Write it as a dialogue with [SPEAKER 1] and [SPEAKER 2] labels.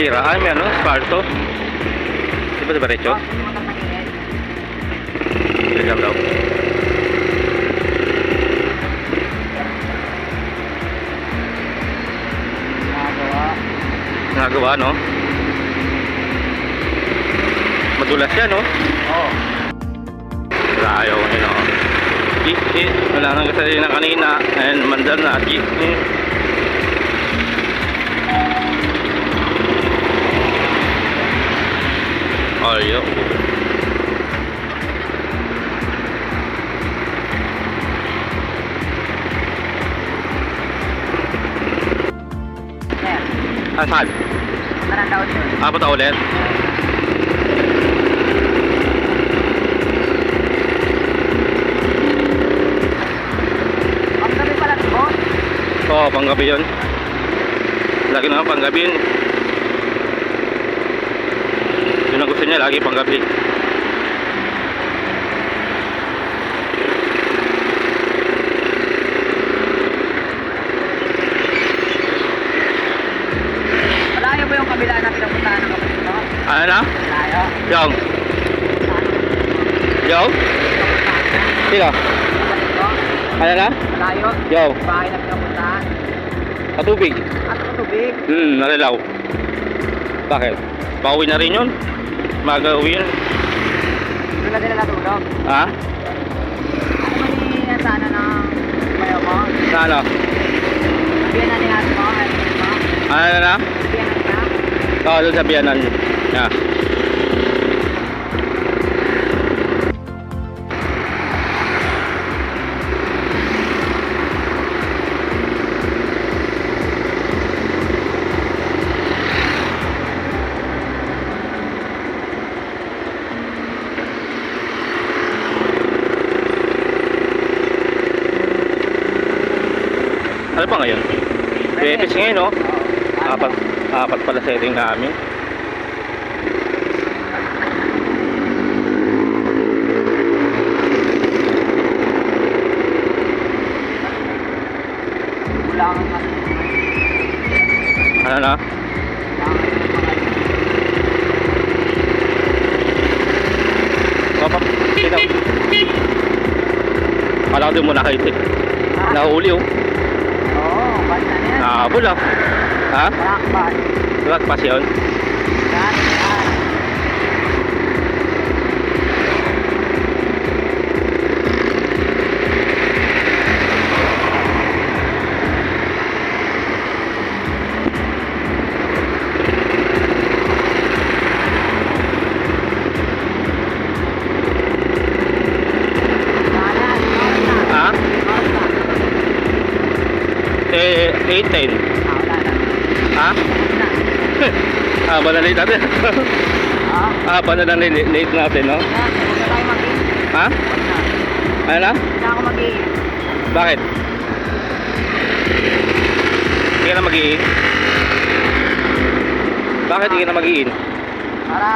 [SPEAKER 1] nasira. Ay, may ano, sparto. Di ba diretso? Diretso daw. Nagawa, no? Madulas yan, no?
[SPEAKER 2] Oo.
[SPEAKER 1] Ayaw, yun, no? Wala nang gasolina kanina. Ayan, mandal na. Ayaw. Saan?
[SPEAKER 2] Parang daw yun.
[SPEAKER 1] Apat na ulit?
[SPEAKER 2] Panggabi pala ito, boss.
[SPEAKER 1] Oo, panggabi yun. Lagi naman panggabi yun. Yun ang gusto niya, lagi panggabi.
[SPEAKER 2] Malayo ba yung kabila na pinapuntahan ng kapatid mo?
[SPEAKER 1] Ano na?
[SPEAKER 2] Malayo.
[SPEAKER 1] Yung? Yung? Sino?
[SPEAKER 2] Kapatid mo?
[SPEAKER 1] Ano na?
[SPEAKER 2] Malayo.
[SPEAKER 1] Yung?
[SPEAKER 2] Bahay na pinapuntahan.
[SPEAKER 1] Sa tubig?
[SPEAKER 2] At sa tubig.
[SPEAKER 1] Narilaw. Bakit? Pauwi na rin yun? Mag-uwi yun?
[SPEAKER 2] Doon na din natulog.
[SPEAKER 1] Ha?
[SPEAKER 2] Ano ba ni sana ng bayo mo?
[SPEAKER 1] Sa ano?
[SPEAKER 2] Sabihan na ni ate mo, ate mo.
[SPEAKER 1] Ano na?
[SPEAKER 2] Sabihan na niya.
[SPEAKER 1] Oo, doon sa biyanan. Yeah. Ano ba ngayon? Bebes ngayon, no? Apat pala setting namin.
[SPEAKER 2] Wala kang ano.
[SPEAKER 1] Ano na? Papa, sino? Kala ko din mo nakaitik. Nahuli, oh.
[SPEAKER 2] Oo, basta na yan.
[SPEAKER 1] Nakahabol, ah. Ha?
[SPEAKER 2] Rockball.
[SPEAKER 1] Rock pass yun?
[SPEAKER 2] Yan, yan.
[SPEAKER 1] Ha? 8:10. Ha? Haba na late natin. Haba na lang late natin, no? Ha? Ano na?
[SPEAKER 2] Hindi ako mag-iin.
[SPEAKER 1] Bakit? Hindi ka na mag-iin? Bakit hindi ka na mag-iin?
[SPEAKER 2] Para...